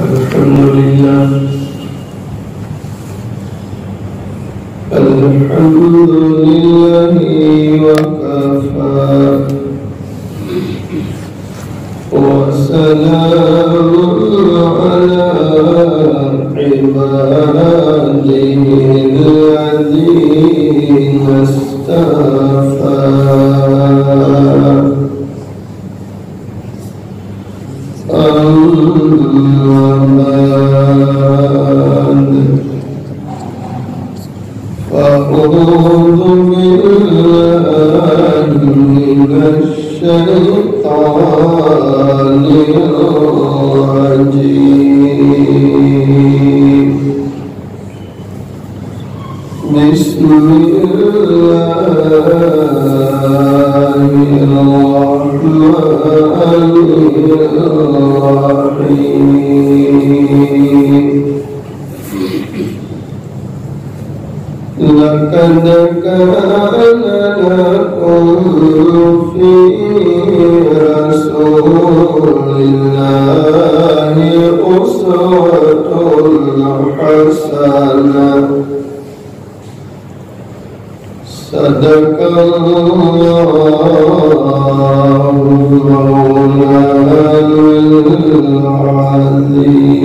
الحمد لله وكفى وسلام على عباده الذين اصطفى فأعوذ بالله من الشيطان الرجيم بسم الله الرحمن الرحيم لقد كان لكم في رسول الله أسوة حسنة صدق الله مولانا العظيم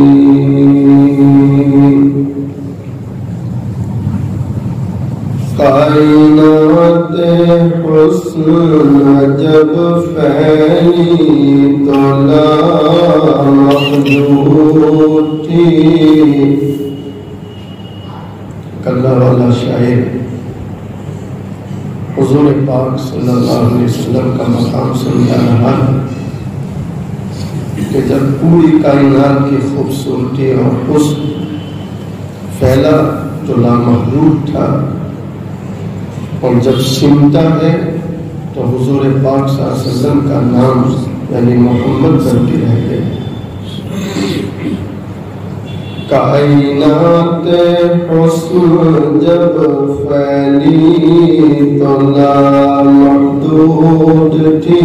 کائنات حسن جب پھیلی تو لامحدود تھی. کلہ والا شاعر حضور پاک صلی اللہ علیہ وسلم کا مقام سمجھا رہا کہ جب پوری کائنات کی خوبصورتی اور حسن پھیلا جو لامحدود تھا، اور جب سمٹا ہے تو حضور پاک صلی اللہ علیہ وسلم کا نام یعنی محمد بنتی رہ گئے. کائنات حسن جب پھیلی تو لامحدود تھی.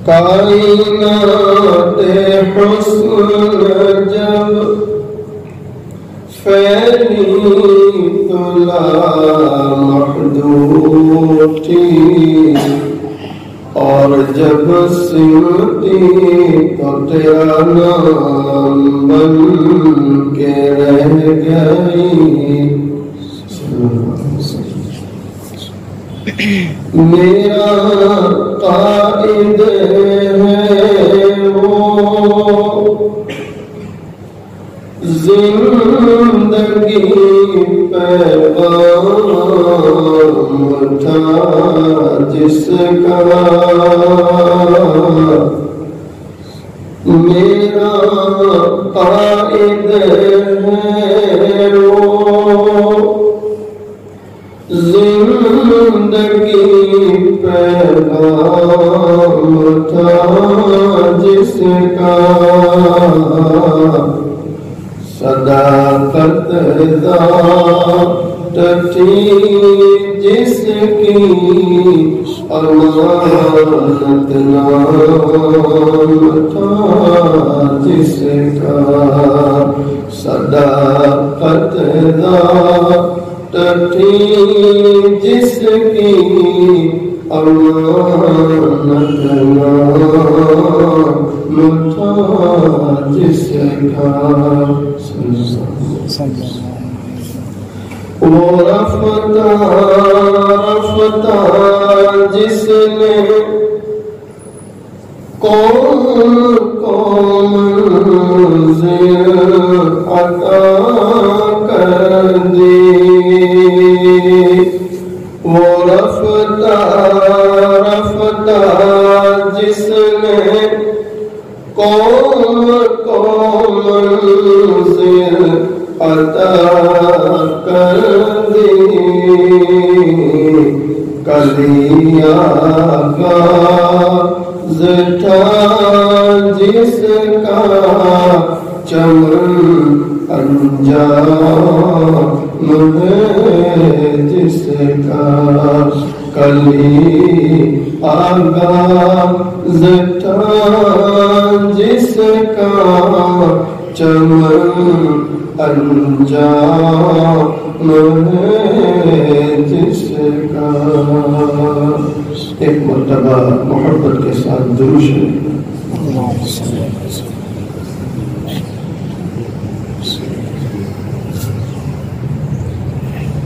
کائنات حسن جب پھیلی تو لامحدود تھی، اور جب سمٹی تو تیرا نام بن کے رہ گئی. میرا قائد ہے وہ زندگی پیغام تھا جس کا. میرا قائد ہے وہ زندگی پیغام تھا جس کا. صداقت ذات تھی جس کی، امانت نام تھا جس کا. صداقت ذات تھی جس کی، امانت نام تھا جس کا. وہ رفتار جس نے قوم منزل عطا کر دی. وہ رفتار جس نے قوم منزل عطا کر دی. کلی آغاز تھا جس کا، چمن انجام ہے جس کا. کلی آغاز تھا جس کا چمن انجام ہے جس کا. ایک مرتبہ محبت کے ساتھ درود شریف.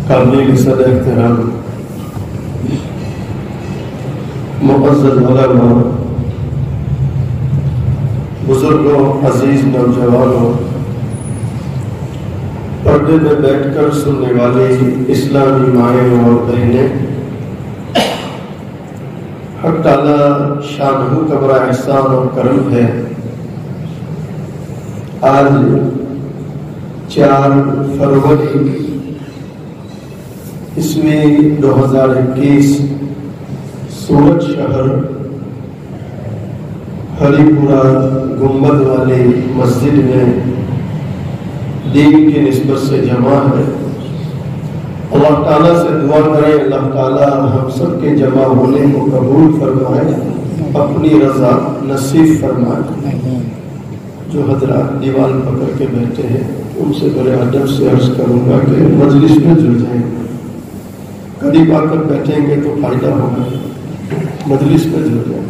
قابل صدر احترام معزز علماء، بزرگوں، عزیز نوجوانوں، پردے میں بیٹھ کر سننے والی اسلامی مائیں اور بہنیں، حق تعالی شانہ کا بڑا احسان اور کرم ہے. آج 4 فروری عیسوی 2021 سورت شہر ہری پورہ گنبد والی مسجد میں دین کی نسبت سے جمع ہے. اللہ تعالیٰ سے دعا کریں اللہ تعالیٰ ہم سب کے جمع ہونے کو قبول فرمائے، اپنی رضا نصیب فرمائے. جو حضرات دیوان پکڑ کے بیٹھے ہیں ان سے بڑے ادب سے عرض کروں گا کہ مجلس میں جڑ جائیں. قریب آ کر بیٹھیں گے تو فائدہ ہوگا. مجلس میں جڑ جائیں.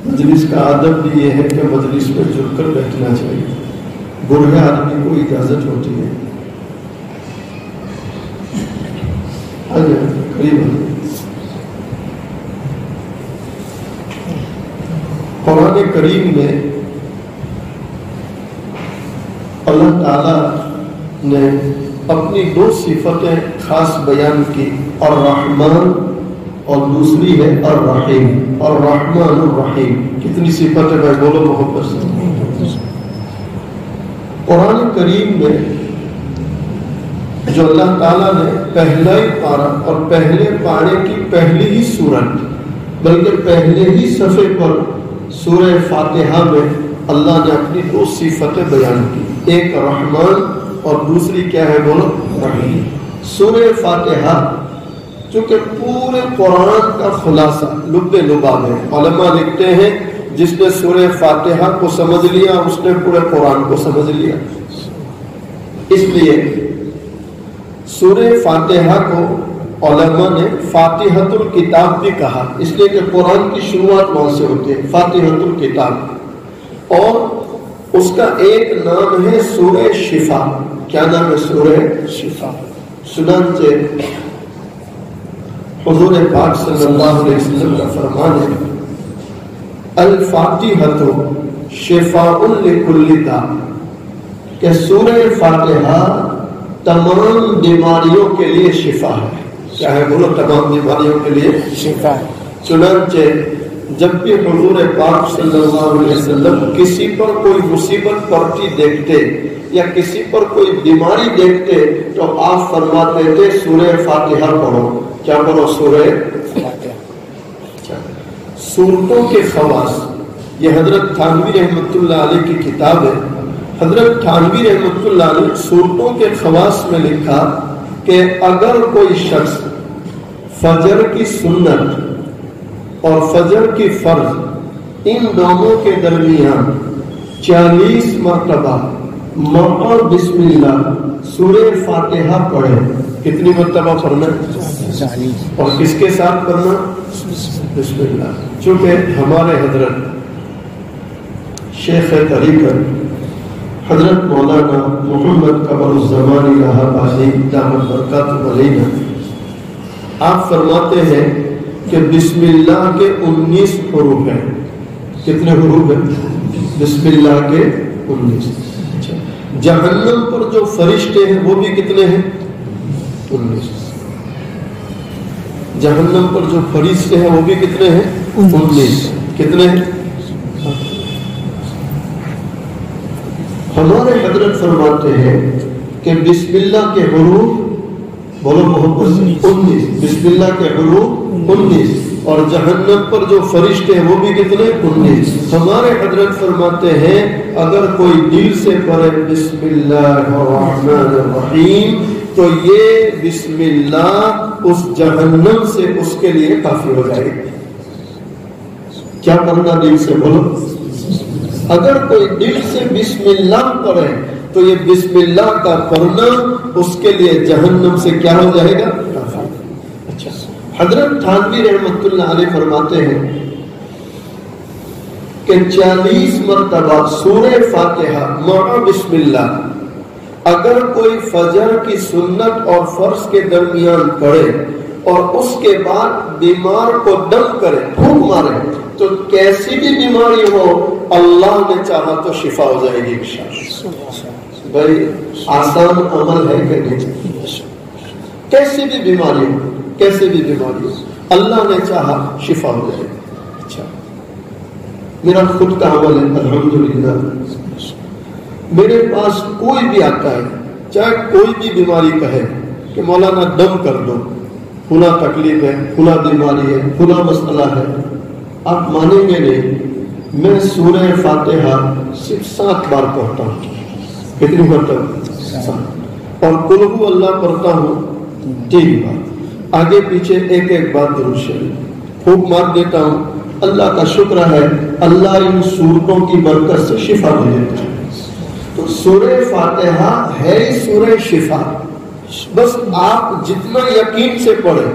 مجلس کا ادب بھی یہ ہے کہ مجلس میں جڑ کر بیٹھنا چاہیے. بوڑھے آدمی کو اجازت ہوتی ہے. قرآن کریم میں اللہ تعالی نے اپنی 2 صفتیں خاص بیان کی، الرحمن اور دوسری ہے الرحیم. الرحمن الرحیم کتنی صفتیں میں بولو محبت سے. قرآن کریم میں جو اللہ تعالیٰ نے پہلا ہی پارہ اور پہلے پارے کی پہلی ہی سورت بلکہ پہلے ہی صفحے پر سورہ فاتحہ میں اللہ نے اپنی 2 صفتیں بیان کی، ایک رحمان اور دوسری کیا ہے بولو رحیم. سورہ فاتحہ چونکہ پورے قرآن کا خلاصہ لب لباب ہے. علماء لکھتے ہیں جس نے سورہ فاتحہ کو سمجھ لیا اس نے پورے قرآن کو سمجھ لیا. اس لیے سورہ فاتحہ کو علماء نے فاتحۃ الکتاب بھی کہا، اس لیے کہ قرآن کی شروعات وہاں سے ہوتی ہے، فاتحۃ الکتاب. اور اس کا ایک نام ہے سورہ شفا. کیا نام ہے؟ سورہ شفا. چنانچہ حضور پاک صلی اللہ علیہ وسلم کا فرمان ہے الفاتحۃ شفاء لکل داء، کہ سورہ فاتحہ تمام بیماریوں کے لیے شفا ہے. کیا ہے بولو؟ تمام بیماریوں کے لیے شفا ہے. چنانچہ جب بھی حضور پاک صلی اللہ علیہ وسلم کسی پر کوئی مصیبت پڑتی دیکھتے یا کسی پر کوئی بیماری دیکھتے تو آپ فرماتے تھے سورہ فاتحہ پڑھو. کیا پڑھو؟ سورہ فاتحہ. سورتوں کے خواص، یہ حضرت تھانوی رحمۃ اللہ علیہ کی کتاب ہے. حضرت تھانوی رحمۃ اللہ علیہ سورتوں کے خواص میں لکھا کہ اگر کوئی شخص فجر کی سنت اور فجر کی فرض ان دونوں کے درمیان 40 مرتبہ مع بسم اللہ سورہ فاتحہ پڑھے. کتنی مرتبہ پڑھنا؟ 40. اور کس کے ساتھ پڑھنا؟ بسم اللہ. چونکہ ہمارے حضرت شیخ طریقت حضرت مولانا محمد قمر الزمان الہٰ دامت برکاتہ علیہ آپ فرماتے ہیں کہ بسم اللہ کے 19 حروف ہیں. کتنے حروف ہیں؟ بسم اللہ کے 19. جہنم پر جو فرشتے ہیں وہ بھی کتنے ہیں؟ 19. جہنم پر جو فرشتے ہیں وہ بھی کتنے ہیں؟ 19. کتنے ہیں؟ ہمارے حضرت فرماتے ہیں کہ بسم اللہ کے حروف بولو محبت 19. بسم اللہ کے حروف 19 اور جہنم پر جو فرشتے ہیں وہ بھی کتنے؟ 19. ہمارے حضرت فرماتے ہیں اگر کوئی دل سے پڑھے بسم اللہ الرحمن الرحیم تو یہ بسم اللہ اس جہنم سے اس کے لیے کافی ہو جائے گی. کیا کرنا دل سے بولو. اگر کوئی دل سے بسم اللہ پڑھے تو یہ بسم اللہ کا پڑھنا اس کے لیے جہنم سے کیا ہو جائے گا. اچھا حضرت تھانوی رحمۃ اللہ علیہ فرماتے ہیں کہ 40 مرتبہ سورہ فاتحہ مع بسم اللہ اگر کوئی فجر کی سنت اور فرض کے درمیان پڑھے اور اس کے بعد بیمار کو دم کرے پھونک مارے تو کیسی بھی بیماری ہو اللہ نے چاہا تو شفا ہو جائے گی انشاءاللہ. بھائی آسان عمل ہے کہ نہیں. کیسی بھی بیماری ہو کیسی بھی بیماری ہو اللہ نے چاہا شفا ہو جائے گی. اچھا میرا خود کا عمل ہے الحمدللہ. میرے پاس کوئی بھی آتا ہے چاہے کوئی بھی بیماری کہے کہ مولانا دم کر دو, فلاں تکلیف ہے, فلاں بیماری ہے, فلاں مسئلہ ہے, آپ مانیں گے نہیں میں سورہ فاتحہ صرف 7 بار پڑھتا ہوں. کتنی پڑھتا ہوں؟ اور قل ہو اللہ پڑھتا ہوں 3 بار. آگے پیچھے ایک بار درود شریف پھونک مار دیتا ہوں. اللہ کا شکر ہے اللہ ان صورتوں کی برکت سے شفا دے دیتا ہے. تو سورہ فاتحہ ہے سورہ شفا. بس آپ جتنا یقین سے پڑھیں.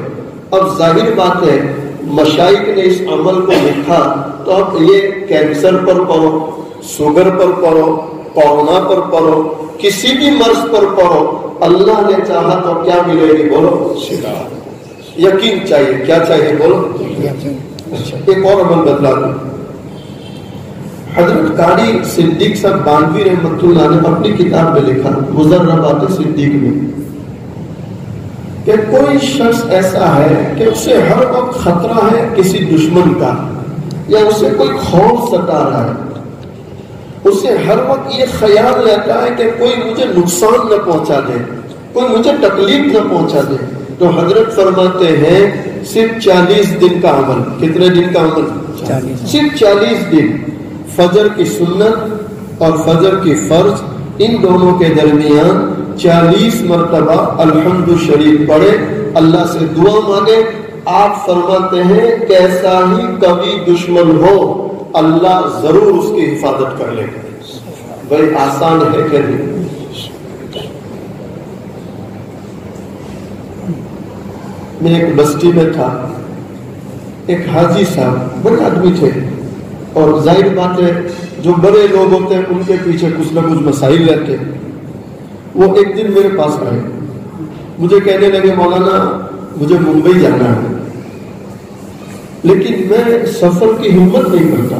اب ظاہر بات ہے مشائخ نے اس عمل کو لکھا تو اب یہ کینسر پر پڑھو, شوگر پر پڑھو, کورونا پر پڑھو, کسی بھی مرض پر پڑھو, اللہ نے چاہا تو کیا ملے گی بولو شفا. یقین چاہیے. کیا چاہیے بولو. اچھا ایک اور عمل بدلا دوں. حضرت قاری صدیق صاحب بانوی رحمۃ اللہ نے اپنی کتاب میں لکھا مضربات صدیق میں کہ کوئی شخص ایسا ہے کہ اسے ہر وقت خطرہ ہے کسی دشمن کا یا اسے کوئی خوف ستا رہا ہے, اسے ہر وقت یہ خیال رہتا ہے کہ کوئی مجھے نقصان نہ پہنچا دے, کوئی مجھے تکلیف نہ پہنچا دے. تو حضرت فرماتے ہیں صرف 40 دن کا عمل. کتنے دن کا عمل؟ صرف 40 دن. فجر کی سنت اور فجر کی فرض ان دونوں کے درمیان 40 مرتبہ الحمد شریف پڑھے, اللہ سے دعا مانگے. آپ فرماتے ہیں کیسا ہی کبھی دشمن ہو اللہ ضرور اس کی حفاظت کر لے گا. بڑی آسان ہے کہ نہیں. میں ایک بستی میں تھا, ایک حاجی صاحب بڑے آدمی تھے اور ظاہر بات ہے جو بڑے لوگ ہوتے ہیں ان کے پیچھے کچھ نہ کچھ مسائل رہتے ہیں. وہ ایک دن میرے پاس آئے, مجھے کہنے لگے مولانا مجھے ممبئی جانا ہے لیکن میں سفر کی ہمت نہیں کرتا.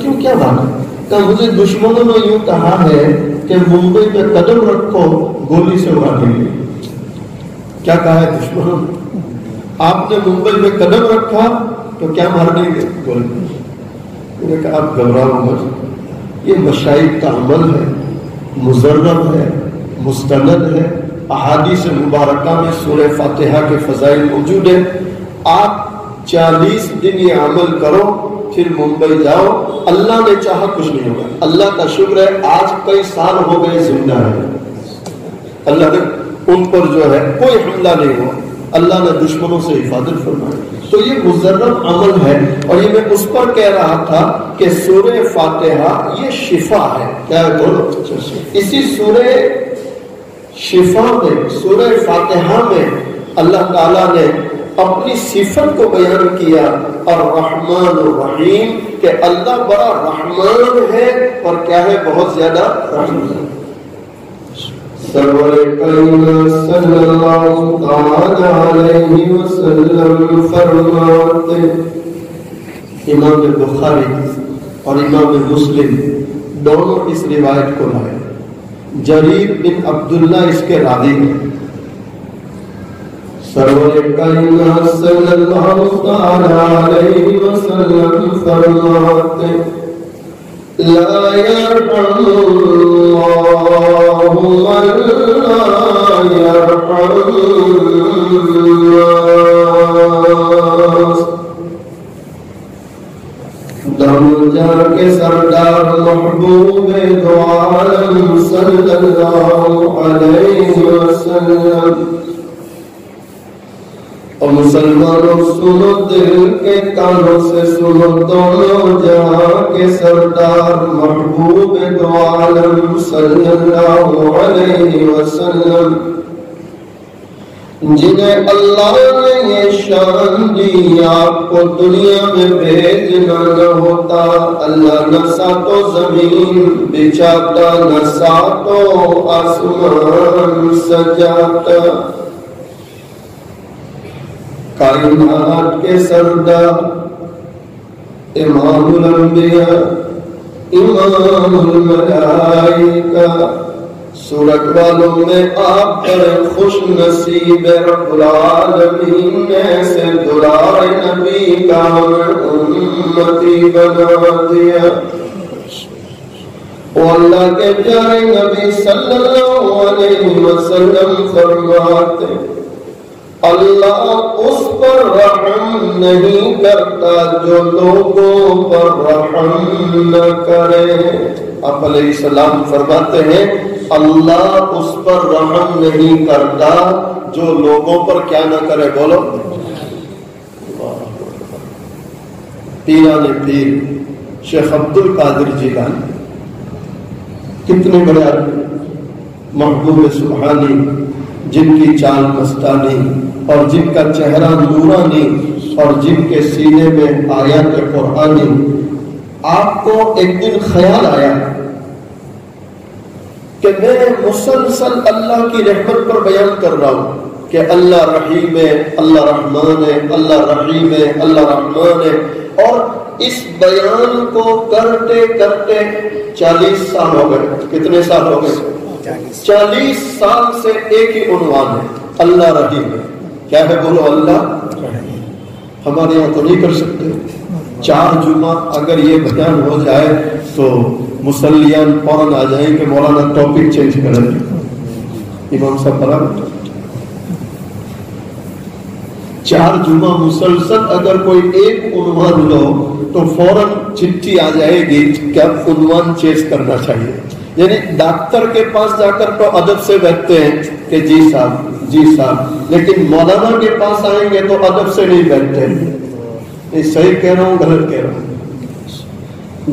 کیوں کیا بات ہے؟ کہ مجھے دشمنوں نے یوں کہا ہے کہ ممبئی میں قدم رکھو گولی سے اڑا دیں گے. کیا کہا ہے دشمنوں نے؟ آپ نے ممبئی میں قدم رکھا تو کیا مار دیں گے گولی. میں نے کہا آپ گھبراؤ مت, یہ مشائخ کا عمل ہے, مجرب ہے, مستند ہے. احادیث مبارکہ میں سورہ فاتحہ کے فضائل موجود ہیں. آپ 40 دن یہ عمل کرو پھر ممبئی جاؤ, اللہ نے چاہا کچھ نہیں ہوگا. اللہ کا شکر ہے آج کئی سال ہو گئے زندہ ہے. اللہ نے ان پر جو ہے کوئی حملہ نہیں ہوا, اللہ نے دشمنوں سے حفاظت فرمائی. تو یہ مجرب عمل ہے. اور یہ میں اس پر کہہ رہا تھا کہ سورہ فاتحہ یہ شفا ہے. کیا بولو؟ اسی سورہ شفا میں سورہ فاتحہ میں اللہ تعالیٰ نے اپنی صفت کو بیان کیا الرحمن الرحیم کہ اللہ بڑا رحمان ہے اور کیا ہے بہت زیادہ رحیم. سرور کائنات صلی اللہ تعالی علیہ وسلم فرماتے, امام بخاری اور امام مسلم دونوں اس روایت کو لائے. جریر بن عبداللہ اس کے راوی ہیں. سرور کائنات صلی اللہ تعالی علیہ وسلم فرماتے لا يرحم الله من لا يرحم الناس. دم جا کے سردار محبوب دو عالم صلی اللہ علیہ وسلم. اور مسلمانوں سنو دل کے کانوں سے سنو دونوں جہاں کے سردار محبوب دو عالم صلی اللہ علیہ وسلم جنہیں اللہ نے یہ شان دی آپ کو دنیا میں بھیجنا نہ ہوتا اللہ نہ ساتوں زمین بچھاتا نہ ساتوں آسمان سجاتا. کائنات کے سردار امام الانبیاء امام الملائکہ سورت والوں میں آپ پر خوش نصیب رب العالمین سے دلال نبی کا امتی بنا دیا. وہ اللہ کے پیارے نبی صلی اللہ علیہ وسلم فرماتے اللہ اس پر رحم نہیں کرتا جو لوگوں پر رحم نہ کرے. آپ علیہ السلام فرماتے ہیں اللہ اس پر رحم نہیں کرتا جو لوگوں پر کیا نہ کرے. بولو پیران پیر شیخ عبد القادر جیلانی کتنے بڑے محبوب سبحانی جن کی چال مستانی اور جن کا چہرہ نورانی اور جن کے سینے میں آیات قرآنی. آپ کو ایک دن خیال آیا کہ میں مسلسل اللہ کی رحمت پر بیان کر رہا ہوں کہ اللہ رحیم ہے اللہ رحمان ہے اللہ رحیم ہے اللہ رحمان ہے اور اس بیان کو کرتے کرتے 40 سال ہو گئے. کتنے سال ہو گئے؟ 40 سال سے ایک ہی عنوان ہے اللہ رحیم ہے. کیا ہے؟ بولو اللہ. ہمارے یہاں تو نہیں کر سکتے. 4 جمعہ اگر یہ بیان ہو جائے تو مسلیان فوراً آ جائیں کہ مولانا ٹاپک چینج کر دیں. امام صاحب برابر 4 جمعہ مسلسل اگر کوئی ایک عنوان لو تو فوراً چٹھی آ جائے گی کہ اب عنوان چینج کرنا چاہیے. یعنی ڈاکٹر کے پاس جا کر تو ادب سے بیٹھتے ہیں کہ جی صاحب جی صاحب، لیکن مولانا کے پاس آئیں گے تو ادب سے نہیں بیٹھتے. یہ صحیح کہہ رہا ہوں غلط کہہ رہا ہوں؟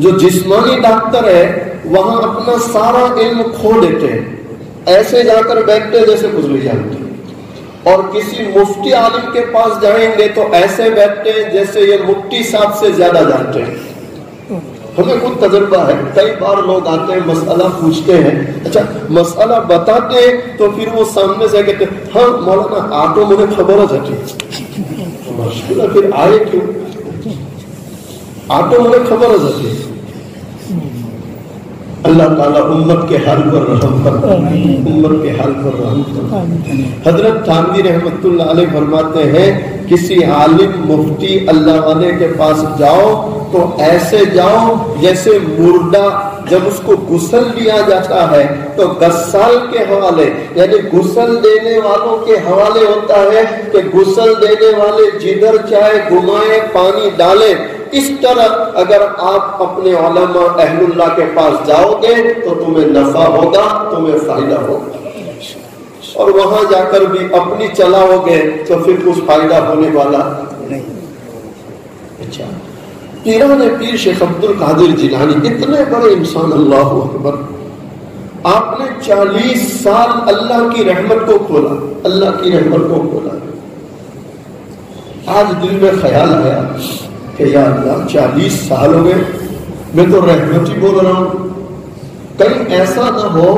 جو جسمانی ڈاکٹر ہے وہاں اپنا سارا علم کھو دیتے ہیں، ایسے جا کر بیٹھتے جیسے کچھ نہیں جانتے. اور کسی مفتی عالم کے پاس جائیں گے تو ایسے بیٹھتے ہیں جیسے یہ مفتی صاحب سے زیادہ جانتے ہیں. ہمیں خود تجربہ ہے، کئی بار لوگ آتے ہیں مسئلہ پوچھتے ہیں، اچھا مسئلہ بتاتے ہیں تو پھر وہ سامنے سے کہتے ہیں ہاں مولانا آٹو مجھے خبر ہے مشکل ہے پھر آئے کیوں؟ آٹو مجھے خبر ہے. اللہ تعالیٰ امت کے حال پر رحم کرتا، امت کے حال پر رحم کرتا. حضرت تھانوی رحمت اللہ علیہ فرماتے ہیں کسی عالم مفتی اللہ والے کے پاس جاؤ تو ایسے جاؤ جیسے مردہ جب اس کو غسل دیا جاتا ہے تو غسال کے حوالے یعنی غسل دینے والوں کے حوالے ہوتا ہے کہ غسل دینے والے جدھر چاہے گھمائے پانی ڈالے. اس طرح اگر آپ اپنے علماء اہل اللہ کے پاس جاؤ گے تو تمہیں نفع ہوگا، تمہیں فائدہ ہوگا. اور وہاں جا کر بھی اپنی چلاؤ گے تو پھر کچھ فائدہ ہونے والا نہیں. اچھا پیران پیر شیخ عبد القادر جیلانی اتنے بڑے انسان، اللہ اکبر. آپ نے 40 سال اللہ کی رحمت کو کھولا، اللہ کی رحمت کو کھولا. آج دل میں خیال آیا کہ یا اللہ 40 سال ہو گئے میں تو رحمت ہی بول رہا ہوں. کہیں ایسا نہ ہو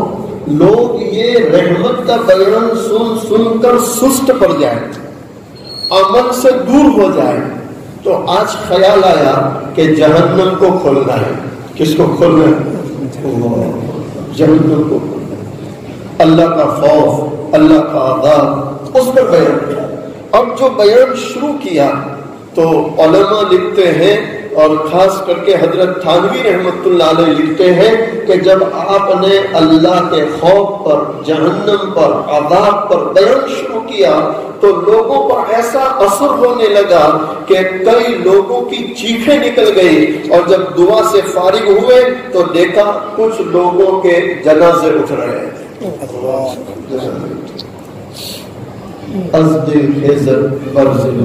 لوگ یہ رحمت کا بیان سن سن کر سست پڑ جائے، عمل سے دور ہو جائے. تو آج خیال آیا کہ جہنم کو کھولنا ہے. کس کو کھولنا ہے؟ جہنم کو کھولنا ہے. اللہ کا خوف، اللہ کا عذاب اس پر بیان کیا. اب جو بیان شروع کیا تو علماء لکھتے ہیں اور خاص کر کے حضرت تھانوی رحمت اللہ علیہ لکھتے ہیں کہ جب آپ نے اللہ کے خوف پر، جہنم پر، عذاب پر بیان شروع کیا تو لوگوں پر ایسا اثر ہونے لگا کہ کئی لوگوں کی چیخیں نکل گئی، اور جب دعا سے فارغ ہوئے تو دیکھا کچھ لوگوں کے جنازے اٹھ رہے ہیں۔ از دل خیزر برزل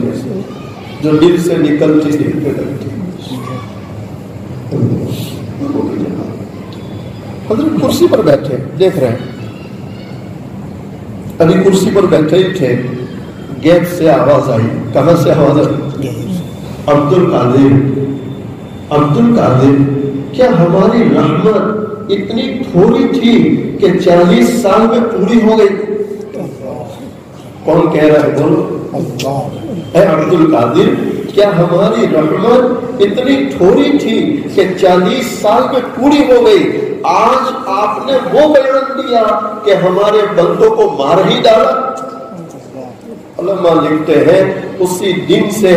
جو دل سے نکلتی دل پہ لگتی۔ حضرت کرسی پر بیٹھے دیکھ رہے ہیں، ابھی کرسی پر بیٹھے ہی تھے، گیٹ سے آواز آئی۔ کہاں سے آواز آئی؟ عبد القادر، کیا ہماری رحمت اتنی تھوڑی تھی کہ 40 سال میں پوری ہو گئی؟ کون کہہ رہا ہے؟ بولو۔ اے عبد القادر، کیا ہماری رحمت اتنی تھوڑی تھی کہ 40 سال میں پوری ہو گئی؟ آج آپ نے وہ بیان دیا کہ ہمارے بندوں کو مار ہی ڈالا۔ علماء لکھتے ہیں اسی دن سے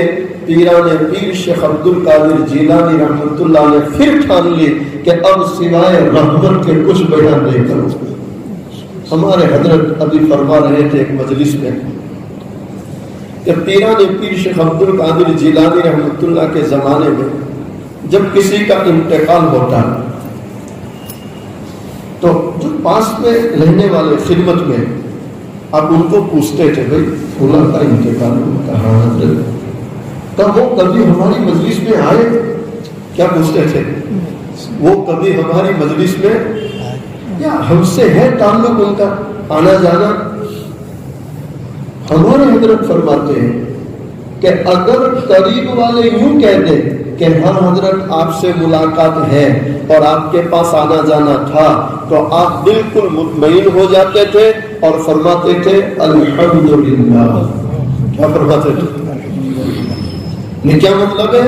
پیران پیر شیخ عبد القادر جیلانی رحمت اللہ نے پھر ٹھان لی کہ اب سوائے رحمت کے کچھ بیان نہیں کروں۔ ہمارے حضرت ابھی فرما رہے تھے ایک مجلس میں کہ پیران پیر شیخ عبد القادر جیلانی رحمت اللہ کے زمانے میں جب کسی کا انتقال ہوتا تو جو پاس میں رہنے والے خدمت میں آپ ان کو پوچھتے تھے بھائی فلاں کا انتقال ہوتا ہے حضرت، تب وہ کبھی ہماری مجلس میں آئے؟ کیا پوچھتے تھے؟ وہ کبھی ہماری مجلس میں یا ہم سے ہے تعلق ان کا آنا جانا؟ ہمارے حضرت فرماتے ہیں کہ اگر قریب والے یوں کہہ دیں کہ ہاں حضرت آپ سے ملاقات ہے اور آپ کے پاس آنا جانا تھا تو آپ بالکل مطمئن ہو جاتے تھے اور فرماتے تھے الحمدللہ۔ کیا فرماتے تھے؟ یہ کیا مطلب ہے؟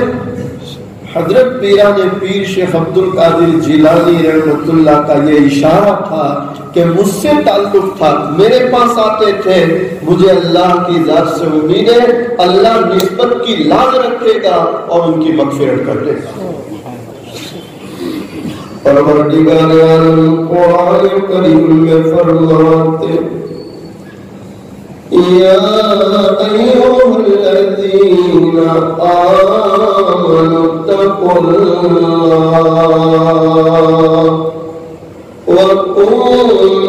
حضرت پیران پیر شیخ عبد القادر جیلانی رحمت اللہ کا یہ اشارہ تھا کہ مجھ سے تعلق تھا، میرے پاس آتے تھے، مجھے اللہ کی ذات سے امید ہے اللہ نسبت کی لاج رکھے گا اور ان کی مغفرت کر دے گا۔ پروردگار عالم قرآن کریم میں فرماتے یا ایھا الذین آمنوا اتقوا اللہ وکونوا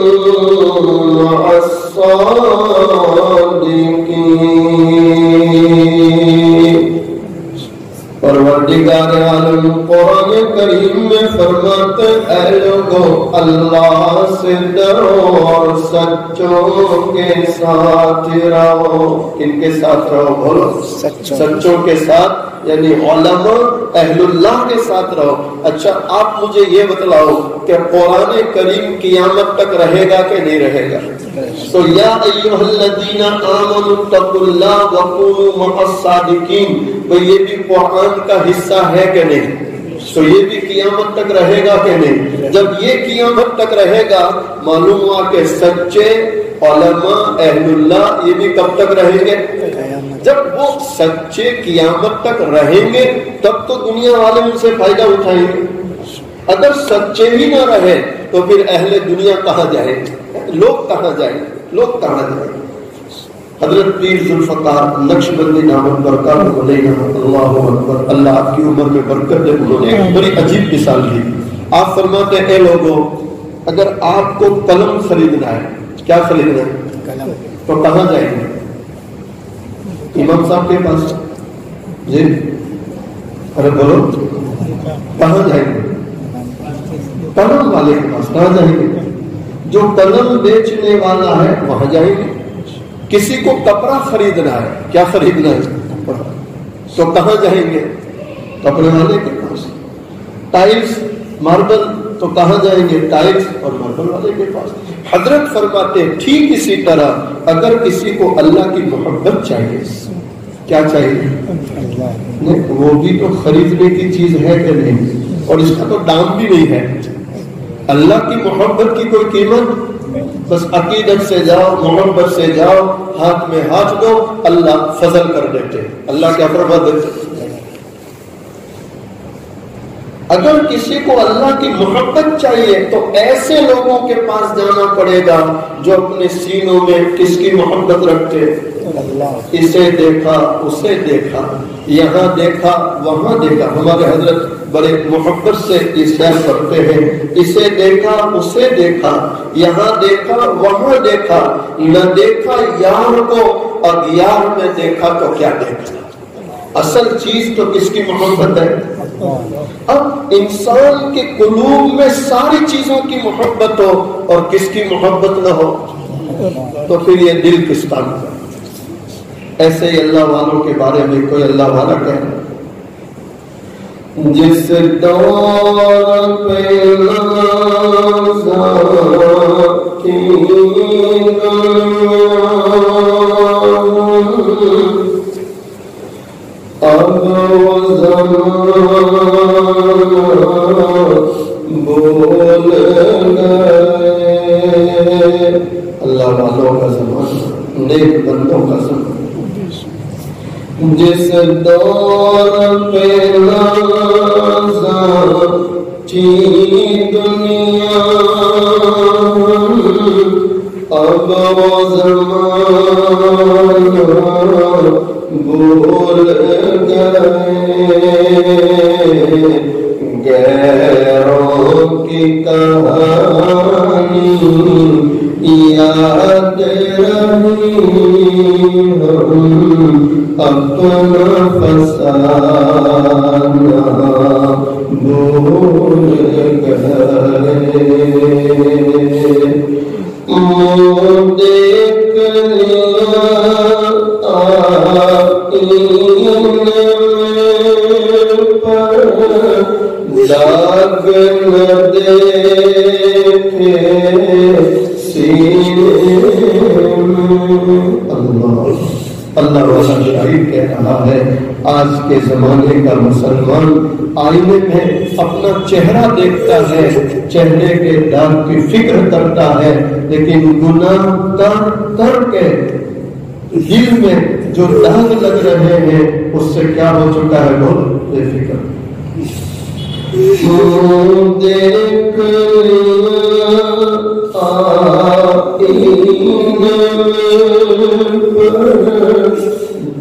مع الصادقین۔ پروردگار عالم قرآن کریم میں فرماتے اے لوگو اللہ سے ڈرو اور سچوں کے ساتھ رہو۔ کن کے ساتھ رہو؟ بولو، سچوں کے ساتھ، یعنی علماء اہل اللہ کے ساتھ رہو۔ اچھا آپ مجھے یہ بتلاؤ کہ قرآن کریم قیامت تک رہے گا کہ نہیں رہے گا؟ تو یا ایھا الذین آمنوا اتقوا اللہ وکونوا مع الصادقین، تو یہ بھی قرآن کا حصہ ہے کہ نہیں؟ تو یہ بھی قیامت تک رہے گا کہ نہیں؟ جب یہ قیامت تک رہے گا معلوم ہوا کہ سچے علماء اہل اللہ یہ بھی کب تک رہیں گے؟ جب وہ سچے قیامت تک رہیں گے تب تو دنیا والے ان سے فائدہ اٹھائیں گے۔ اگر سچے ہی نہ رہے تو پھر اہل دنیا کہاں جائیں گے؟ لوگ کہاں جائیں گے؟ لوگ کہاں جائیں گے؟ حضرت پیر ذوالفقار نقشبندی نامت برکات علیہ اللہ اکبر، اللہ آپ کی عمر میں برکت دے، انہوں نے ایک بڑی عجیب مثال دی۔ آپ فرماتے ہیں اے لوگوں اگر آپ کو قلم خریدنا ہے، کیا خریدنا ہے؟ تو کہاں جائیں گے؟ امام صاحب کے پاس؟ جی ارے بولو، کہاں جائیں گے؟ قلم والے کے پاس۔ کہاں جائیں گے؟ جو قلم بیچنے والا ہے وہاں جائیں گے۔ کسی کو کپڑا خریدنا ہے، کیا خریدنا ہے؟ کپڑا، تو کہاں جائیں گے؟ کپڑے والے کے پاس۔ ٹائلز، ماربل، تو کہاں جائیں گے؟ ٹائلز اور ماربل والے کے پاس۔ حضرت فرماتے ٹھیک اسی طرح اگر کسی کو اللہ کی محبت چاہیے، کیا چاہیے؟ وہ بھی تو خریدنے کی چیز ہے کہ نہیں؟ اور اس کا تو دام بھی نہیں ہے۔ اللہ کی محبت کی کوئی قیمت؟ بس عقیدت سے جاؤ، محبت سے جاؤ، ہاتھ میں ہاتھ دو، اللہ فضل کر دیتے، اللہ کیا فرما دیتے۔ اگر کسی کو اللہ کی محبت چاہیے تو ایسے لوگوں کے پاس جانا پڑے گا جو اپنے سینوں میں کس کی محبت رکھتے ہیں؟ اسے دیکھا اسے دیکھا، یہاں دیکھا وہاں دیکھا. ہمارے حضرت بڑے محبت سے اس شعر پڑھتے ہیں، اسے دیکھا اسے دیکھا، یہاں دیکھا وہاں دیکھا، نہ دیکھا یار کو اور یار میں دیکھا تو کیا دیکھا. اصل چیز تو کس کی محبت ہے؟ اب انسان کے قلوب میں ساری چیزوں کی محبت ہو اور کس کی محبت نہ ہو تو پھر یہ دل کس طرح کا؟ ایسے ہی اللہ والوں کے بارے میں کوئی اللہ والا کہہ رہا جس دور پہ اب وہ زمانہ بول گئے. اللہ والوں کا زمانہ، نیک بندوں کا زمانہ. جس دور پہ تھی دنیا اب وہ زمانہ بول گئے. غیروں کی کہانی یاد رہی، اپنا فسانہ بھول گئے. دیکھ لیا داغ نہ دیکھے سینے میں. اللہ والا شاعر کہہ رہا ہے آج کے زمانے کا مسلمان آئینے میں اپنا چہرہ دیکھتا ہے، چہرے کے داغ کی فکر کرتا ہے، لیکن گناہ کر کے دل میں جو داغ لگ رہے ہیں اس سے کیا ہو چکا ہے وہ بے فکر. دیکھ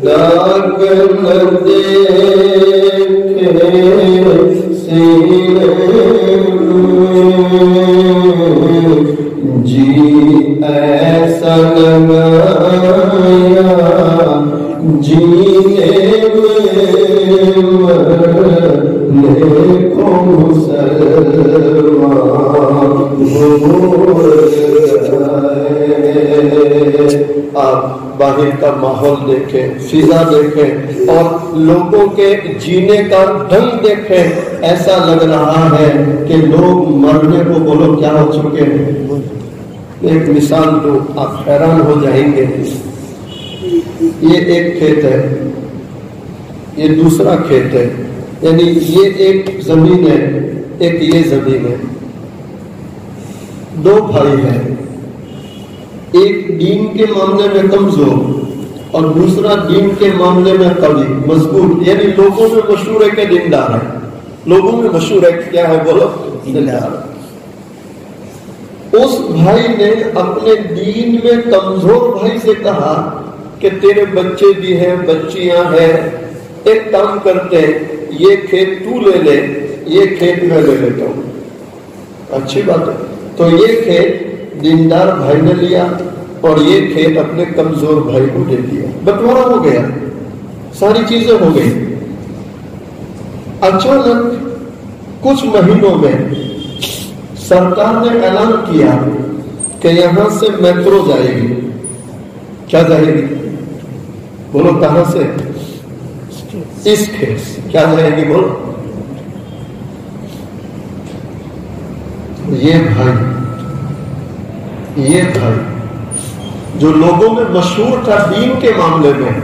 داغ نہ دیکھے سینے جی ایسا لگایا جینے مرنے کو مسلمان بھول گئے. آپ باہر کا ماحول دیکھیں، فضا دیکھیں اور لوگوں کے جینے کا ڈھنگ دیکھیں، ایسا لگ رہا ہے کہ لوگ مرنے کو بولو کیا ہو چکے ہیں. ایک مثال تو آپ حیران ہو جائیں گے. یہ ایک کھیت ہے، یہ دوسرا کھیت ہے، یعنی یہ ایک زمین ہے، ایک یہ زمین ہے. دو بھائی ہیں، ایک دین کے معاملے میں کمزور اور دوسرا دین کے معاملے میں قوی مضبوط، یعنی لوگوں میں مشہور ہے کہ دیندار ہے. لوگوں میں مشہور ہے کیا ہے بولو؟ دیندار. اس بھائی نے اپنے دین میں کمزور بھائی سے کہا کہ تیرے بچے بھی ہیں، بچیاں ہیں، ایک کام کرتے ہیں یہ کھیت تو لے لے، یہ کھیت میں لے لیتا ہوں. اچھی بات ہے. تو یہ کھیت دیندار بھائی نے لیا اور یہ کھیت اپنے کمزور بھائی کو دے دیا. بٹوارا ہو گیا، ساری چیزیں ہو گئی. اچانک کچھ مہینوں میں سرکار نے اعلان کیا کہ یہاں سے میٹرو جائے گی. کیا جائے گی بولو؟ کہاں سے؟ اس کھیت سے. کیا جائے گی بولو؟ یہ بھائی جو لوگوں میں مشہور تھا دین کے معاملے میں،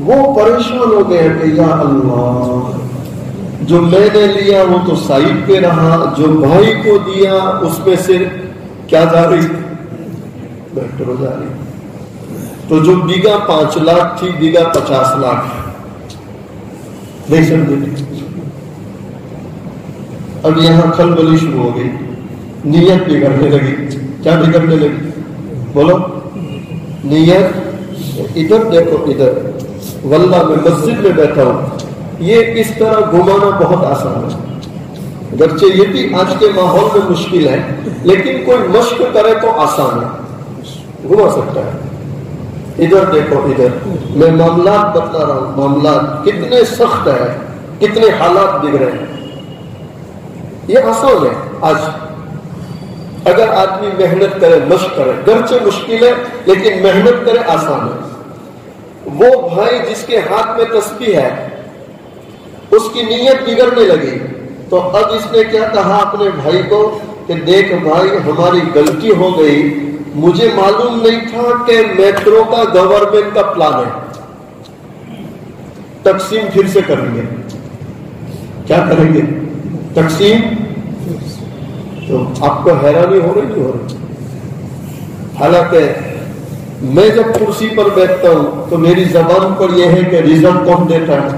وہ پریشان ہو گئے کہ یا اللہ، جو میں نے لیا وہ تو سائڈ پہ رہا، جو بھائی کو دیا اس میں سے کیا جا رہی؟ میٹرو جا رہی. تو جو بیگا 5 لاکھ تھی بیگا 50 لاکھ. نہیں سمجھے؟ اب یہاں کھلبلی شروع ہو گئی، نیت بگڑنے لگی. کیا بگڑنے لگی؟ بولو. نیت ادھر دیکھو ادھر، واللہ میں مسجد میں بیٹھا ہوں، یہ اس طرح گھمانا بہت آسان ہے. گرچہ یہ بھی آج کے ماحول میں مشکل ہے، لیکن کوئی مشق کرے تو آسان ہے، گھما سکتا ہے. ادھر دیکھو ادھر، میں معاملات بتلا رہا ہوں، معاملات کتنے سخت ہے، کتنے حالات بگڑے ہیں. یہ آسان ہے آج، اگر آدمی محنت کرے، مشق کرے، گرچہ مشکل ہے لیکن محنت کرے آسان ہے. وہ بھائی جس کے ہاتھ میں تسبیح ہے، اس کی نیت بگڑنے لگی، تو اب اس نے کیا کہا اپنے بھائی کو کہ دیکھ بھائی ہماری غلطی ہو گئی، مجھے معلوم نہیں تھا کہ میٹرو کا گورنمنٹ کا پلان ہے، تقسیم پھر سے کریں گے. کیا کریں گے؟ تقسیم. تو آپ کو حیرانی ہو رہی نہیں ہو رہی؟ حالانکہ میں جب کرسی پر بیٹھتا ہوں تو میری زبان پر یہ ہے کہ رزق کون دیتا ہے،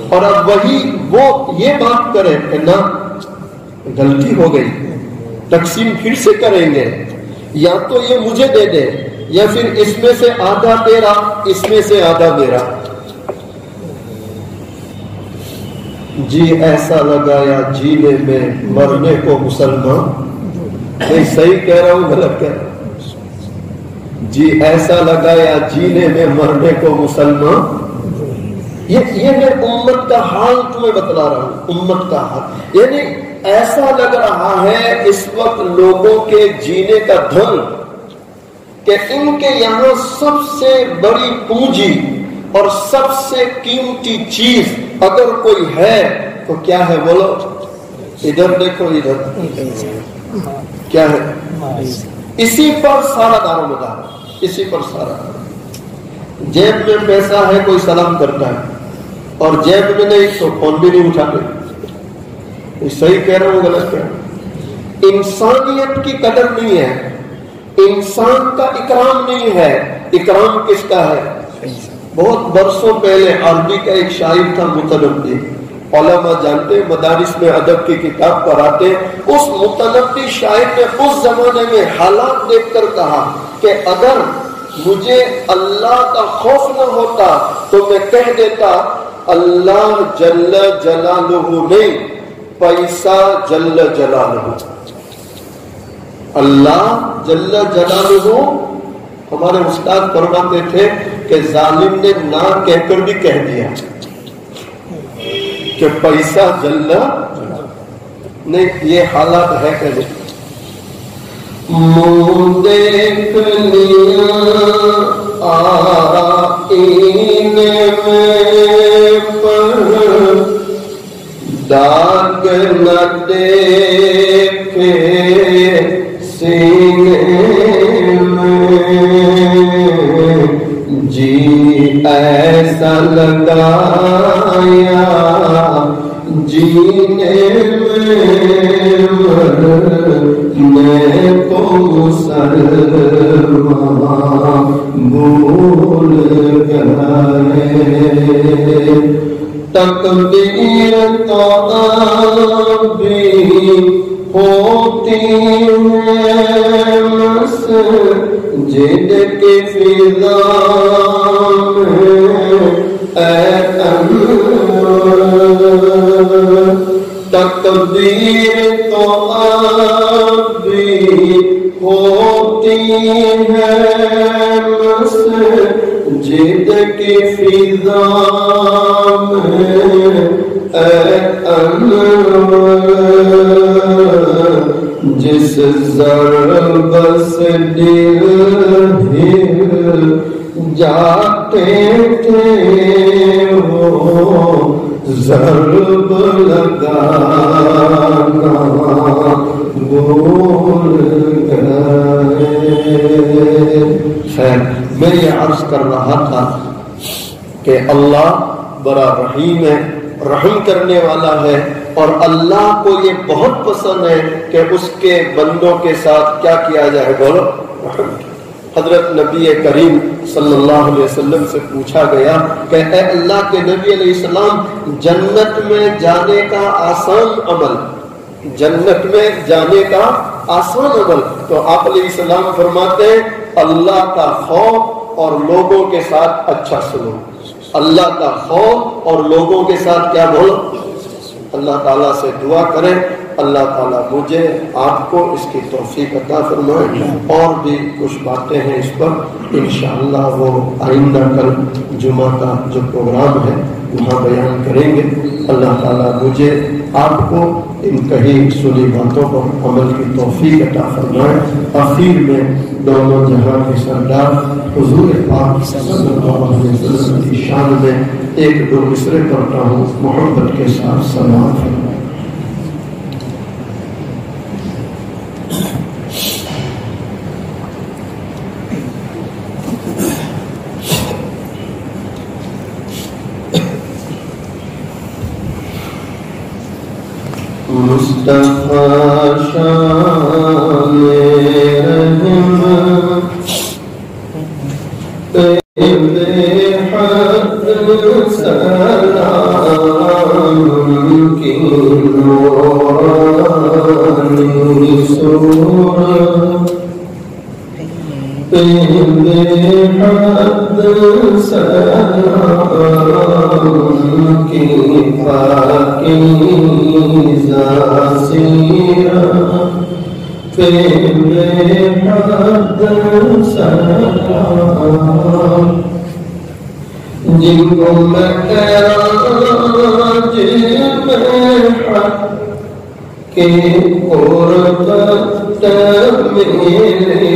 اور اب وہی وہ یہ بات کرے کہ نہ غلطی ہو گئی، تقسیم پھر سے کریں گے، یا تو یہ مجھے دے دے یا پھر اس میں سے آدھا تیرا، اس میں سے آدھا میرا. جی ایسا لگایا جینے میں مرنے کو مسلمان. نہیں صحیح کہہ رہا ہوں غلط کہہ رہا ہوں؟ جی ایسا لگایا جینے میں مرنے کو مسلمان. یہ میں امت کا حال تمہیں بتلا رہا ہوں، امت کا حال. یعنی ایسا لگ رہا ہے اس وقت لوگوں کے جینے کا دھن کہ ان کے یہاں سب سے بڑی پونجی اور سب سے قیمتی چیز اگر کوئی ہے تو کیا ہے؟ بولو. ادھر دیکھو ادھر کیا ہے؟ اسی پر سارا دار و مدار، اسی پر سارا. جیب میں پیسہ ہے کوئی سلام کرتا ہے، اور جیب میں نہیں تو فون بھی نہیں اٹھاتے. صحیح کہہ رہا ہوں غلط کہہ رہا ہوں؟ انسانیت کی قدر نہیں ہے، انسان کا اکرام نہیں ہے. اکرام کس کا ہے؟ بہت برسوں پہلے عربی کا ایک شاعر تھا متنبی، علماء جانتے، مدارس میں ادب کی کتاب پڑھاتے. اس متنبی شاعر نے اس زمانے میں حالات دیکھ کر کہا کہ اگر مجھے اللہ کا خوف نہ ہوتا تو میں کہہ دیتا اللہ جل جلالہ نہیں، پیسہ جل جلالہ. اللہ جل جلالہ، ہمارے استاد فرماتے تھے کہ ظالم نے نہ کہہ کر بھی کہہ دیا کہ پیسہ جل نہیں. یہ حالات ہے کہ نہیں؟ منہ دیکھ لیا آئینے میں پر داغ نہ دیکھے سینے میں. جی ایسا لگایا جینے میں تو مسلمان بھول گئے. تقدیر تو بھی ہوتی ہے مسجد کی فضا میں اے تقدیر تو بھی ہوتی ہے مسجد کی فضا میں اے انور جس ضرب سے دل ہل جاتے تھے وہ ضرب لگانا بھول گئے. خیر میں یہ عرض کر رہا تھا کہ اللہ بڑا رحیم ہے، رحم کرنے والا ہے، اور اللہ کو یہ بہت پسند ہے کہ اس کے بندوں کے ساتھ کیا کیا جائے؟ بولو رحم. حضرت نبی کریم صلی اللہ علیہ وسلم سے پوچھا گیا کہ اے اللہ کے نبی علیہ السلام، جنت میں جانے کا آسان عمل جنت میں جانے کا آسان عمل. تو آپ علیہ السلام فرماتے ہیں اللہ کا خوف اور لوگوں کے ساتھ اچھا سلوک. اللہ کا خوف اور لوگوں کے ساتھ کیا بولو. اللہ تعالیٰ سے دعا کریں اللہ تعالیٰ مجھے آپ کو اس کی توفیق عطا فرمائے. اور بھی کچھ باتیں ہیں اس پر انشاءاللہ وہ آئندہ کل جمعہ کا جو پروگرام ہے وہاں بیان کریں گے. اللہ تعالیٰ مجھے آپ کو ان کہی سنی باتوں پر عمل کی توفیق عطا فرمائے. آخر میں دونوں جہاں کے سردار حضور پاک صلی اللہ علیہ وسلم کی شان میں ایک دو مصرے پڑھتا ہوں محبت کے ساتھ سلام فرمائے. مصطفیٰ شان رحم بے حد سلام کی نورانی صورت بے حد سلام کی پاکیزہ سیرت بے حد سلام جن کو معراج میں حق کے قربت میرے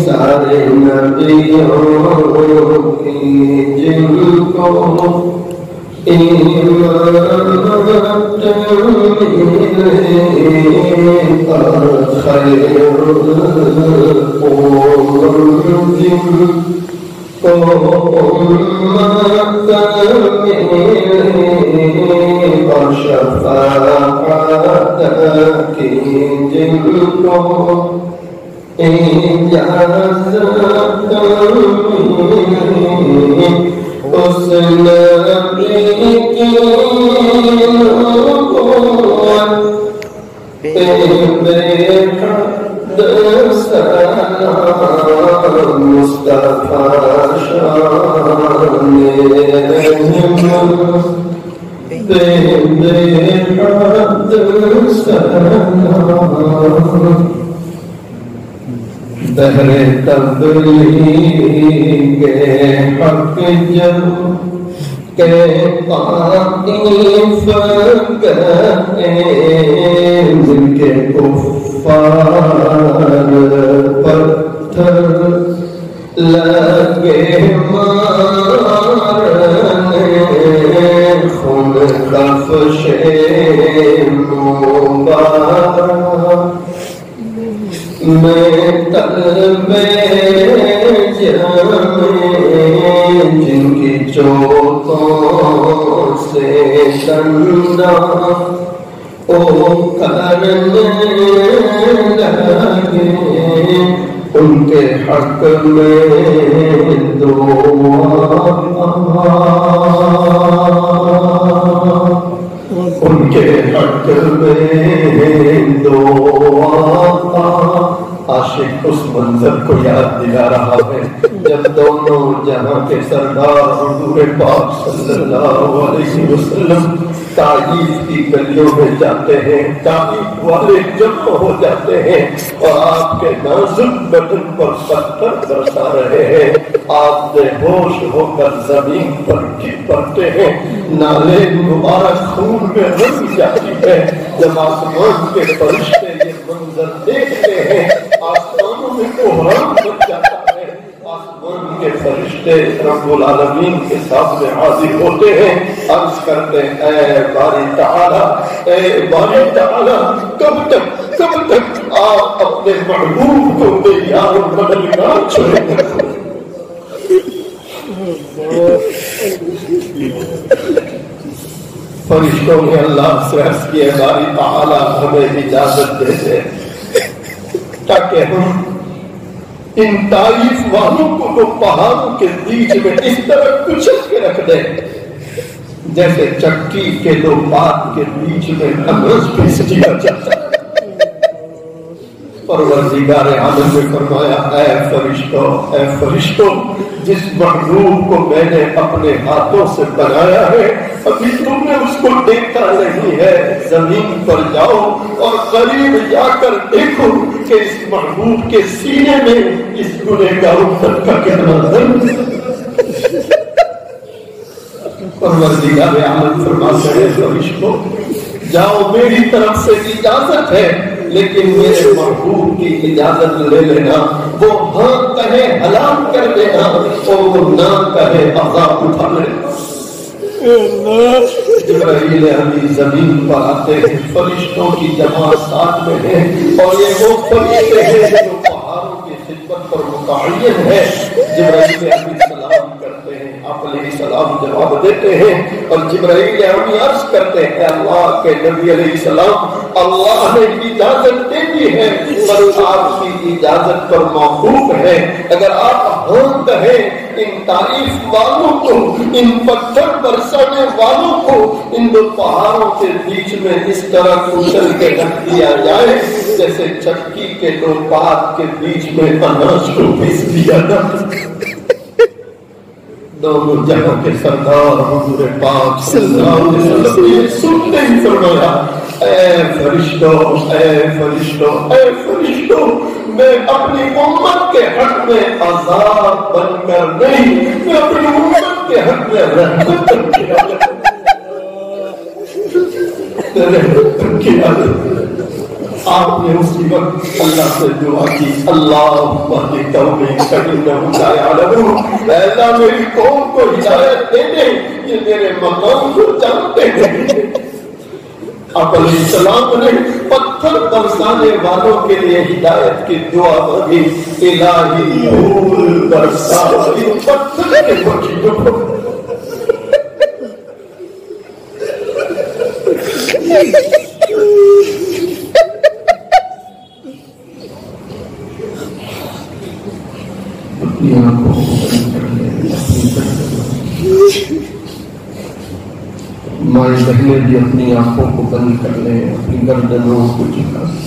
سارے نبیوں کی جن کو ایمانت میرے پر خیر القوم جن امت میرے اور شفاعت کی جن کو اجازت میرے اس نبی کی نبوت بے حد سلام مصطفیٰ شان رحم بے حد سلام بہر تبلیغ حق جب کہ طائف کریں جن کے کفار پتھر لگے مارنے خون خفش مبارک میں طلب جامع جن کی چوٹوں سے ڈنڈا او کرنے لگے ان کے حق میں دعا ان کے حق میں دعا. عاشق اس منظر کو یاد دلا رہا ہے جب دونوں جہاں کے سردار حضور پاک صلی اللہ علیہ وسلم تعریف کی گلیوں میں جاتے ہیں تعریف والے جمع ہو جاتے ہیں اور آپ کے نازک بدن پر پتھر برسا رہے ہیں. آپ بے ہوش ہو کر زمین پر گر پڑتے ہیں. نالے مبارک خون میں رنگ جاتی ہے. جب آسمان کے فرشتے یہ منظر دیکھتے ہیں آسمانوں میں کوہرام بچ جاتا ہے. آسمان کے فرشتے رب العالمین کے سامنے حاضر ہوتے ہیں عرض کرتے ہیں اے باری تعالی کب تک آپ اپنے محبوب کو بے یار و مددگار چھوڑیں گے. فرشتوں نے اللہ سے عرض کیا باری تعالی ہمیں اجازت دے دے تاکہ ہم ان طائف والوں کو وہ پہاڑوں کے بیچ میں اس طرح کچل کے رکھ دیں جیسے چکی کے دو پات کے بیچ میں اناج پیس دیا جاتا ہے۔ پروردگار عالم نے فرمایا اے فرشتوں جس محبوب کو میں نے اپنے ہاتھوں سے بنایا ہے ابھی تم نے اس کو دیکھا نہیں ہے، زمین پر جاؤ اور قریب جا کر دیکھو کہ اس محبوب کے سینے میں اس گنہگار امت کا کتنا درد ہے۔ پروردگار عالم فرماتے ہیں فرشتوں جاؤ میری طرف سے اجازت ہے لیکن میرے محبوب کی اجازت لے لینا، وہ ہاں کہے حلال کر دینا اور وہ نہ کہے عذاب اٹھا لینا۔ جبرائیل امین زمین پر آتے ہیں، فرشتوں کی جماعت ساتھ میں ہے اور یہ وہ فرشتے ہیں جو پہاڑوں کی خدمت پر متعین ہے۔ جبرائیل امین سلام کرتے ہیں، آپ علیہ السلام جواب دیتے ہیں اور جبرائیل امین عرض کرتے ہیں اللہ کے نبی علیہ السلام اللہ نے اجازت دے دی ہے پر آپ کی اجازت پر موقوف ہے، اگر آپ ہاں کہیں ان تعریف والوں کو، ان پتھر برسانے والوں کو ان دو پہاڑوں کے بیچ میں اس طرح کچل کے رکھ دیا جائے جیسے چکی کے دو پات کے بیچ میں اناج کو پیس دیا جائے۔ دونوں جہاں کے سردار حضور پاک صلی اللہ علیہ وسلم نے سنتے ہی فرمایا اے فرشتوں میں اپنی امت کے حق میں عذاب بن کر نہیں، میں اپنی امت کے حق میں رحمت بن کے آپ نے اسی وقت اللہ سے دعا کی اللہ اللہ میری قوم کو ہدایت دے دے، یہ میرے مقام کو جانتے ہیں۔ آپ علیہ السلام نے پتھر برسانے والوں کے لیے ہدایت کی دعا مانگی، الہی دھول برسا ان پتھر کے وکیلوں کو۔ مائیں بہنیں بھی اپنی آنکھوں کو بند کر لیں، اپنی گردنوں کو جھکا لیں۔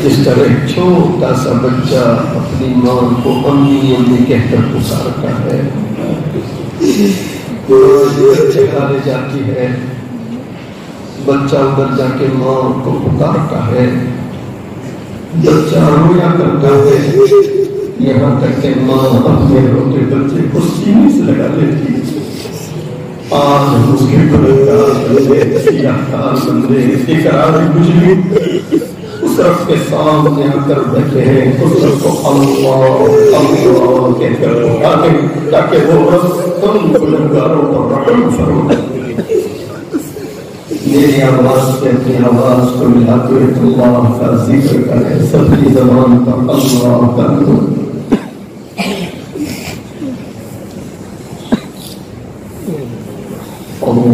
جس طرح ایک چھوٹا سا بچہ اپنی ماں کو امی امی کہہ کر پکارتا ہے، چڑھانے جاتی ہے، بچہ ادھر جا کے ماں کو پکارتا ہے، بچہ رویا کرتا ہے، یہاں تک کہ ماں اپنے روتے بچے کو سینے سے لگا لیتی ہے۔ آج اس کے بندے سیاہکار بندے اقرار مجرم اس رب کے سامنے آ کر بیٹھے ہیں، اس رب کو اللہ اللہ کہہ کر پکاریں تاکہ وہ رب ہم گنہگاروں پر رحم فرمائے۔ میری آواز سے اپنی آواز کو ملاتے ہوئے اللہ کا ذکر کریں، سبھی زبان کا اللہ کا نور۔ اللہ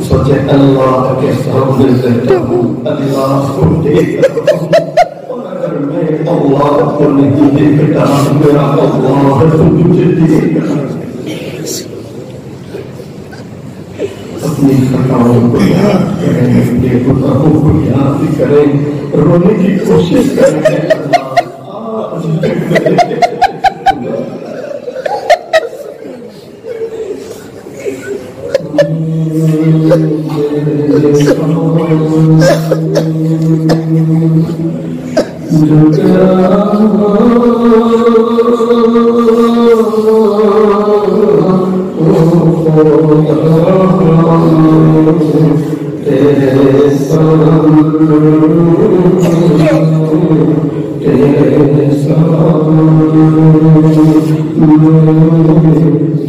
سوچے اللہ کے سامنے اللہ اللہ کو نہیں دیکھتا میرا اللہ تجھے دیکھتا اپنی خطاؤں کو یاد کریں اپنے گناہوں کو یاد کریں رونے کی کوشش کریں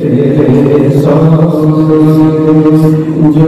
تیرے ساتھ جو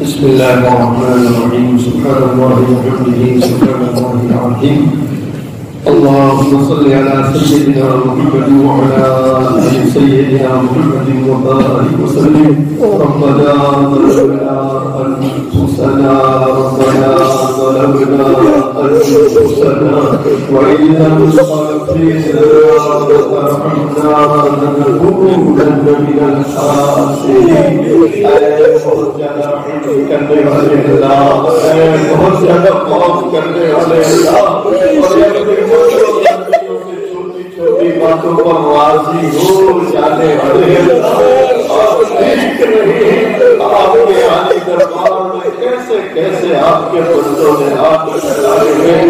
بسم الله الرحمن الرحيم سبحان الله وبحمده سبحان الله العظيم اللهم صل على سيدنا محمد وعلى آل سيدنا محمد وبارك وسلم ربنا ظلمنا أنفسنا وإن لم تغفر لنا وترحمنا لنكونن من الخاسرين بہت زیادہ رحم کرنے والے اللہ بہت زیادہ معاف کرنے والے اللہ چھوٹی چھوٹی باتوں پر راضی ہو جانے والے اللہ آپ کے عالی دربار میں کیسے کیسے آپ کے بندوں نے ہاتھ اٹھائے ہیں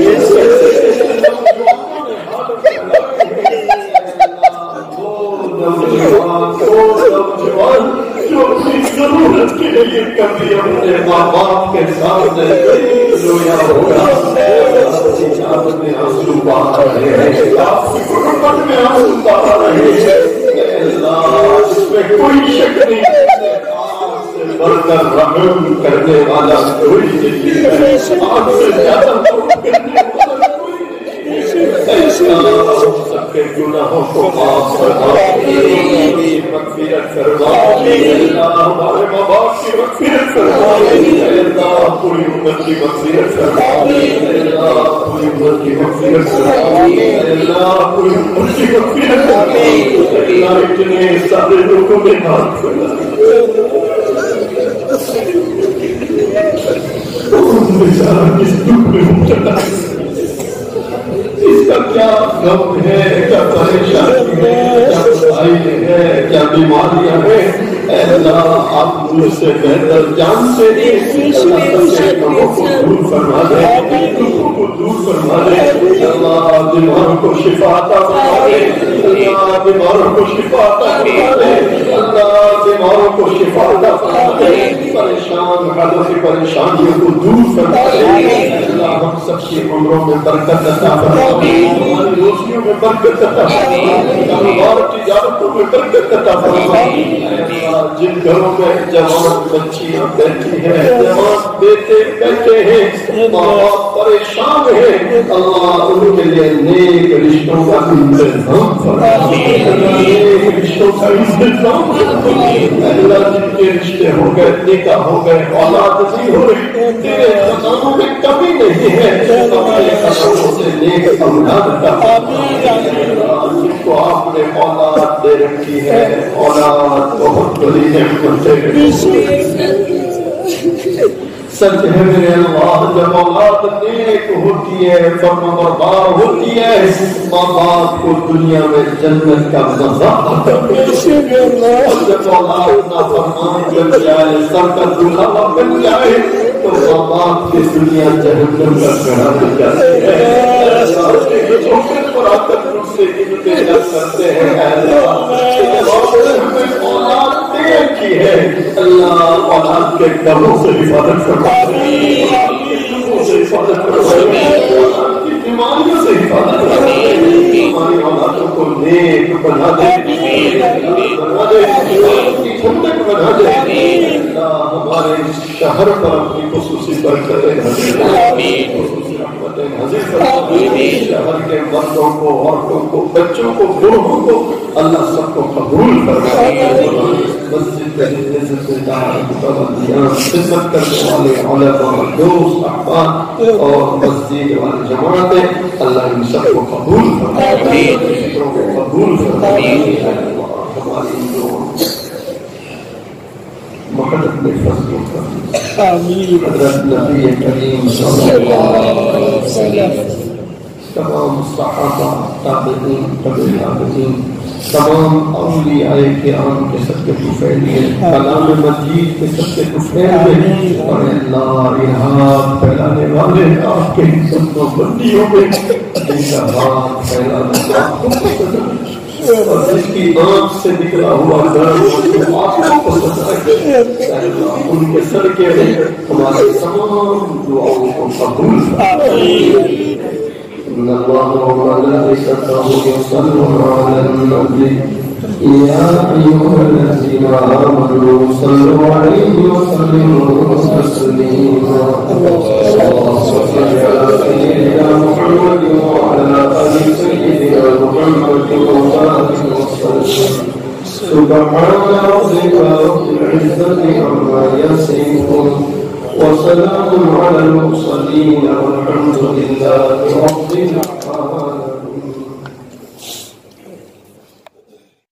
جو اپنی ضرورت کے لیے کبھی اپنے ماں باپ کے سامنے رویا ہوگا میں آنسو بہا رہے ہیں آپ کی غربت میں آنسو بہا رہے ہیں اللہ اس میں کوئی شک نہیں بڑھ کر رحم کرنے والا کوئی نہیں ہے آپ سے زیادہ کرنے والا کوئی نہیں ہے کے گناہوں کو معاف فرما، مغفرت فرما، اللہ ہمارے ماں باپ کی مغفرت فرما، اللہ پوری امت کی مغفرت فرما، اللہ پوری امت کی مغفرت فرما، اللہ پوری امت کی مغفرت فرما، اللہ اتنے سارے لوگوں میں ہاتھ پھیلا بیچارہ کس دکھ میں مبتلا ہے، اس کا کیا غم ہے، کیا پریشانی ہے، کیا مسائل ہے، کیا بیماریاں ہیں، اے اللہ آپ مجھ سے بہتر جانتے ہیں، اللہ سب غموں کو دور فرما دے، دکھوں کو دور فرما دے، اللہ بیماروں کو شفا عطا فرما دے، اللہ بیماروں کو شفا عطا فرما دے، اللہ بیماروں کو شفا عطا فرما دے، پریشان حالوں کی پریشانیوں کو دور فرما دے، اللہ ہم سب کی عمروں میں برکت عطا فرما دے، ہماری روزیوں میں برکت عطا فرما دے، کاروبار تجارتوں میں برکت عطا فرما دے، جن گھروں میں جوان بچیاں بیٹھی ہیں، جوان بیٹے بیٹھے ہیں، ماں باپ پریشان ہیں، اللہ ان کے لیے نیک رشتوں کا انتظام فرما دے، نیک رشتوں کا انتظام فرما دے، اللہ جن کے رشتے ہو گئے، نکاح ہو گئے، اولاد نہیں ہو رہی، تیرے خزانوں میں کمی نہیں ہے، اپنے خزانوں سے نیک اولاد عطا فرما دے، جن کو آپ نے اولاد دے رکھی ہے، اولاد بہت بڑی نعمت ہے، سچ ہے میرے اللہ، جب اولاد نیک ہوتی ہے، فرمانبردار ہوتی ہے، ماں باپ کو دنیا میں جنت کا مزہ آتا ہے، اور جب اولاد نافرمان بن جائے، سر کا دلہا بن جائے، تو ماں باپ کی دنیا جہنم کا گڑھا بن جاتی ہے، چھوٹے پر آ کر مجھ سے انتظار کرتے ہیں، اولاد کی ہے، اللہ اولاد کے ڈروں سے حفاظت فرما دے، سے حفاظت فرما دے، بیماریوں سے حفاظت فرما دے، ہماری اولادوں کو نیک بنا دے، بنا دے، ٹھنڈک بنا دے، اللہ ہمارے شہر پر اپنی خصوصی برکتیں نازل فرما، خصوصی رحمتیں نازل فرما، شہر کے مردوں کو، عورتوں کو، بچوں کو، بوڑھوں کو اللہ سب کو قبول فرما، مسجد کے عزت دار متولیان، خدمت کرنے والے علماء، دوست، احباب اور مسجد والے جماعتیں، اللہ ان سب کو قبول فرما، فکروں کو قبول فرما، ہماری جو محبت میں فضلوں کا حضرت نبی کریم صلی اللہ علیہ وسلم، تمام صحابہ، تابعین، تبع تابعین، تمام اولیاء کرام کے سب کے پھیلیے، کلام مجید کے سب کے پھیلیے، اور اللہ ارہاب پھیلانے والے آپ کے سنتوں بندیوں میں ان کا ہاتھ پھیلانا، اور جس کی آنکھ سے نکلا ہوا گرم آنکھوں کو سجائے، ان کے صدقے میں ہمارے تمام دعاؤں کو قبول فرمائے۔ إن الله وملائكته يصلون على النبي يا أيها الذين آمنوا صلوا عليه وسلموا تسليما اللهم صل على سيدنا محمد وعلى آل سيدنا محمد وبارك وسلم سبحان ربك رب العزة عما يصفون وسلام على المرسلين والحمد لله رب العالمين.